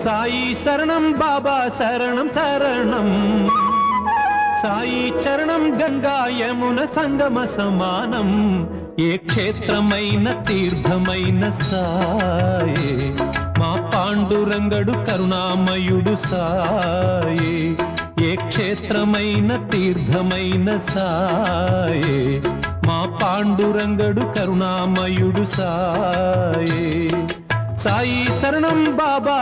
సాయి శరణం బాబా శరణం శరణం సాయి చరణం గంగా యమున సంగమ సమానం ఏ క్షేత్రమైన తీర్థమైన సాయే మా పాండురంగడు కరుణామయుడు సాయే ఏ క్షేత్రమైన తీర్థమైన సాయే మా పాండురంగడు కరుణామయుడు సాయే సాయి శరణం బాబా